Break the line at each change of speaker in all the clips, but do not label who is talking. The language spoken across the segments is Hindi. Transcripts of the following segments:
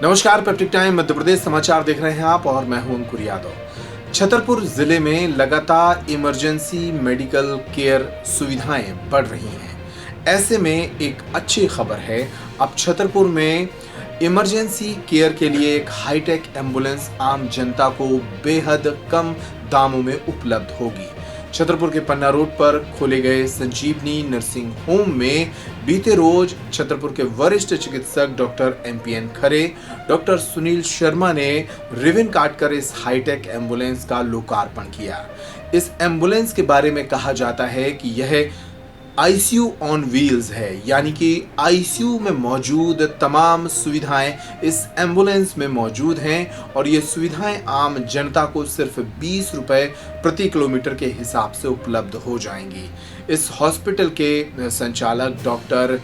नमस्कार, पेप्टिक टाइम मध्य प्रदेश समाचार देख रहे हैं आप और मैं हूं अंकुर यादव। छतरपुर जिले में लगातार इमरजेंसी मेडिकल केयर सुविधाएं बढ़ रही हैं। ऐसे में एक अच्छी खबर है, अब छतरपुर में इमरजेंसी केयर के लिए एक हाईटेक एम्बुलेंस आम जनता को बेहद कम दामों में उपलब्ध होगी। छतरपुर के पन्ना रोड पर खोले गए संजीवनी नर्सिंग होम में बीते रोज छतरपुर के वरिष्ठ चिकित्सक डॉक्टर एमपीएन खरे, डॉक्टर सुनील शर्मा ने रिबन काटकर इस हाईटेक एम्बुलेंस का लोकार्पण किया। इस एम्बुलेंस के बारे में कहा जाता है कि यह आईसीयू ऑन व्हील्स है, यानी कि आईसीयू में मौजूद तमाम सुविधाएं इस एम्बुलेंस में मौजूद हैं और ये सुविधाएं आम जनता को सिर्फ 20 रुपए प्रति किलोमीटर के हिसाब से उपलब्ध हो जाएंगी। इस हॉस्पिटल के संचालक डॉक्टर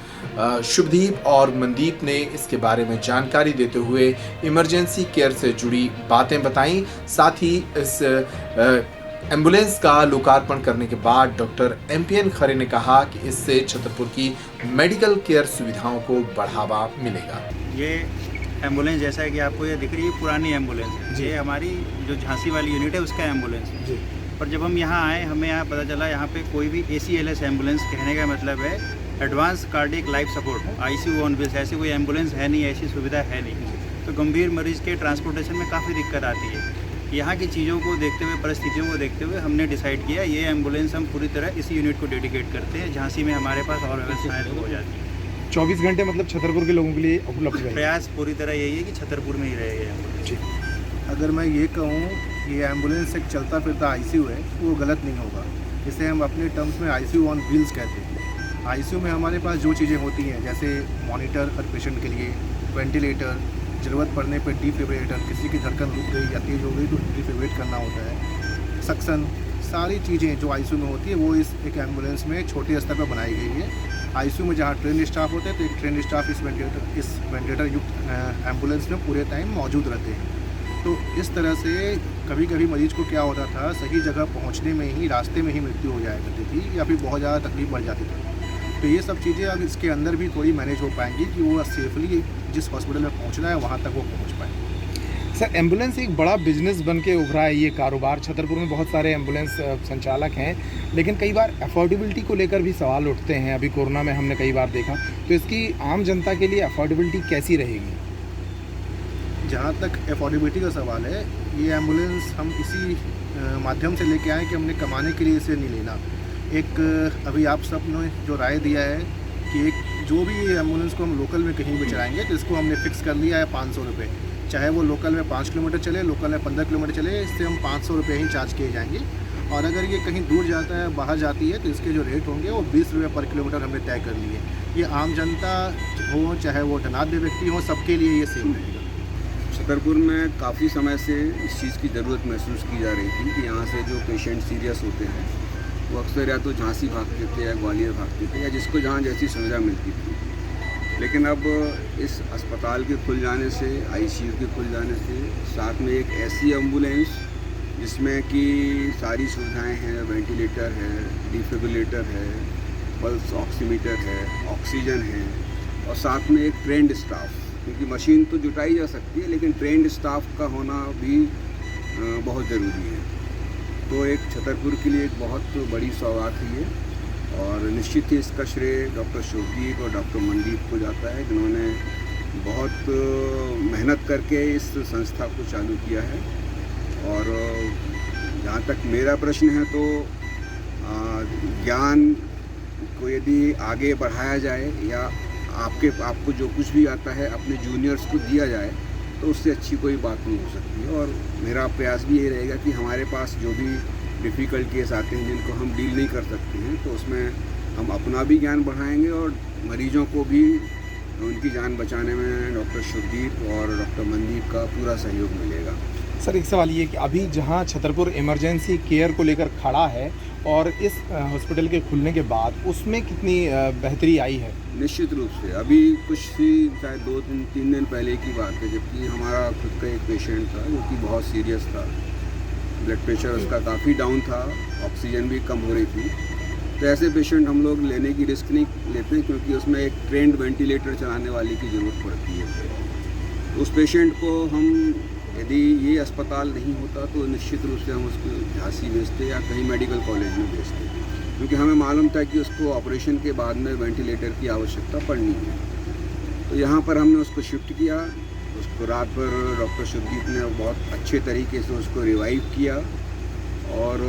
शुभदीप और मनदीप ने इसके बारे में जानकारी देते हुए इमरजेंसी केयर से जुड़ी बातें बताई। साथ ही इस एम्बुलेंस का लोकार्पण करने के बाद डॉक्टर एमपीएन खरे ने कहा कि इससे छतरपुर की मेडिकल केयर सुविधाओं को बढ़ावा मिलेगा।
ये एम्बुलेंस जैसा है कि आपको ये दिख रही है, पुरानी एम्बुलेंस है। ये हमारी जो झांसी वाली यूनिट है उसका एम्बुलेंस है। पर जब हम यहाँ आए, हमें यहाँ पता चला यहाँ पे कोई भी ACLS एम्बुलेंस, कहने का मतलब है advance cardiac life support, ICU on wheels, ऐसी कोई एम्बुलेंस है नहीं, ऐसी सुविधा है नहीं। तो गंभीर मरीज के ट्रांसपोर्टेशन में काफ़ी दिक्कत आती है। यहाँ की चीज़ों को देखते हुए, परिस्थितियों को देखते हुए हमने डिसाइड किया ये एम्बुलेंस हम पूरी तरह इसी यूनिट को डेडिकेट करते हैं। झांसी में हमारे पास और व्यवस्थाएं तो हो जाती है।
24 घंटे मतलब छतरपुर के लोगों के लिए उपलब्ध है।
प्रयास पूरी तरह यही है कि छतरपुर में ही रहेगा एम्बुलेंस।
अगर मैं ये कहूँ ये एम्बुलेंस एक चलता फिरता आईसीयू है, वो गलत नहीं होगा। इसे हम अपने टर्म्स में आईसीयू ऑन व्हील्स कहते हैं। आईसीयू में हमारे पास जो चीज़ें होती हैं, जैसे मॉनिटर हर पेशेंट के लिए, वेंटिलेटर, ज़रूरत पड़ने पर डिफिब्रिलेटर, किसी की धड़कन रुक गई या तेज़ हो गई तो डिफिब्रिलेट करना होता है, सक्शन, सारी चीज़ें जो आईसीयू में होती है वो इस एक एम्बुलेंस में छोटे स्तर पर बनाई गई है। आईसीयू में जहाँ ट्रेन स्टाफ होते हैं तो एक ट्रेन स्टाफ इस वेंटिलेटर युक्त एम्बुलेंस में पूरे टाइम मौजूद रहते हैं। तो इस तरह से कभी कभी मरीज को क्या होता था, सही जगह पहुँचने में ही, रास्ते में ही मृत्यु हो जाया करती थी या फिर बहुत ज़्यादा तकलीफ बढ़ जाती थी। तो ये सब चीज़ें अब इसके अंदर भी थोड़ी मैनेज हो पाएंगी कि वो सेफली जिस हॉस्पिटल में पहुंचना है वहाँ तक वो पहुंच पाए।
सर, एम्बुलेंस एक बड़ा बिजनेस बन के उभरा है ये कारोबार। छतरपुर में बहुत सारे एम्बुलेंस संचालक हैं, लेकिन कई बार अफोर्डेबिलिटी को लेकर भी सवाल उठते हैं। अभी कोरोना में हमने कई बार देखा, तो इसकी आम जनता के लिए अफोर्डेबिलिटी कैसी रहेगी?
जहाँ तक अफोर्डेबिलिटी का सवाल है, ये एम्बुलेंस हम इसी माध्यम से लेके आए कि हमने कमाने के लिए इसे नहीं लेना। एक अभी आप सब ने जो राय दिया है कि एक जो भी एम्बुलेंस को हम लोकल में कहीं भी चलाएंगे तो इसको हमने फिक्स कर लिया है 500 रुपये। चाहे वो लोकल में 5 किलोमीटर चले, लोकल में 15 किलोमीटर चले, इससे हम 500 रुपये ही चार्ज किए जाएंगे। और अगर ये कहीं दूर जाता है, बाहर जाती है, तो इसके जो रेट होंगे वो 20 रुपये पर किलोमीटर हमने तय कर लिए। ये आम जनता हो, चाहे वो धनाढ्य व्यक्ति हो, सबके लिए ये सेम रहेगा।
छतरपुर में काफ़ी समय से इस चीज़ की ज़रूरत महसूस की जा रही थी कि यहाँ से जो पेशेंट सीरियस होते हैं वो अक्सर या तो झांसी भागते थे या ग्वालियर भागते थे या जिसको जहाँ जैसी सुविधा मिलती थी। लेकिन अब इस अस्पताल के खुल जाने से, आईसीयू के खुल जाने से, साथ में एक ऐसी एम्बुलेंस जिसमें कि सारी सुविधाएं हैं, वेंटिलेटर है, डिफिब्रिलेटर है, पल्स ऑक्सीमीटर है, ऑक्सीजन है और साथ में एक ट्रेंड स्टाफ, क्योंकि मशीन तो जुटाई जा सकती है लेकिन ट्रेंड स्टाफ का होना भी बहुत ज़रूरी है। तो एक छतरपुर के लिए एक बहुत बड़ी सौगात है ये, और निश्चित ही इसका श्रेय डॉक्टर शुभदीप और डॉक्टर मनदीप को जाता है, जिन्होंने बहुत मेहनत करके इस संस्था को चालू किया है। और जहाँ तक मेरा प्रश्न है तो ज्ञान को यदि आगे बढ़ाया जाए या आपको जो कुछ भी आता है अपने जूनियर्स को दिया जाए तो उससे अच्छी कोई बात नहीं हो सकती है। और मेरा प्रयास भी ये रहेगा कि हमारे पास जो भी डिफ़िकल्ट केस आते हैं जिनको हम डील नहीं कर सकते हैं, तो उसमें हम अपना भी ज्ञान बढ़ाएंगे और मरीजों को भी उनकी जान बचाने में डॉक्टर शुभदीप और डॉक्टर मनदीप का पूरा सहयोग मिलेगा।
सर, एक सवाल ये कि अभी जहाँ छतरपुर इमरजेंसी केयर को लेकर खड़ा है और इस हॉस्पिटल के खुलने के बाद उसमें कितनी बेहतरी आई है?
निश्चित रूप से अभी कुछ ही शायद 2-3 दिन पहले की बात है, जबकि हमारा खुद का एक पेशेंट था जो कि बहुत सीरियस था, ब्लड प्रेशर उसका काफ़ी डाउन था, ऑक्सीजन भी कम हो रही थी। तो ऐसे पेशेंट हम लोग लेने की रिस्क नहीं लेते क्योंकि उसमें एक ट्रेंड वेंटिलेटर चलाने वाले की ज़रूरत पड़ती है। उस पेशेंट को हम यदि ये अस्पताल नहीं होता तो निश्चित रूप से हम उसको झांसी भेजते या कहीं मेडिकल कॉलेज में भेजते, क्योंकि हमें मालूम था कि उसको ऑपरेशन के बाद में वेंटिलेटर की आवश्यकता पड़नी है। तो यहाँ पर हमने उसको शिफ्ट किया। उसको रात भर डॉक्टर शुभदीप ने बहुत अच्छे तरीके से उसको रिवाइव किया और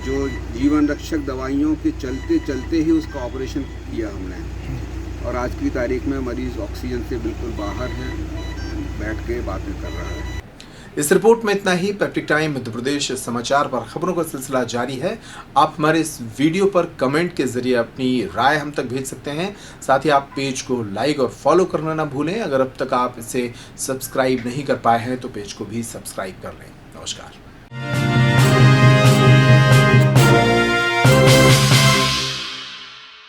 जो जीवन रक्षक दवाइयों के चलते चलते ही उसका ऑपरेशन किया हमने। और आज की तारीख में मरीज़ ऑक्सीजन से बिल्कुल बाहर है, बैठ के बातें कर रहा है।
इस रिपोर्ट में इतना ही। पैप्टिक टाइम मध्य प्रदेश समाचार पर खबरों का सिलसिला जारी है। आप हमारे इस वीडियो पर कमेंट के जरिए अपनी राय हम तक भेज सकते हैं। साथ ही आप पेज को लाइक और फॉलो करना ना भूलें। अगर अब तक आप इसे सब्सक्राइब नहीं कर पाए हैं तो पेज को भी सब्सक्राइब कर लें। नमस्कार।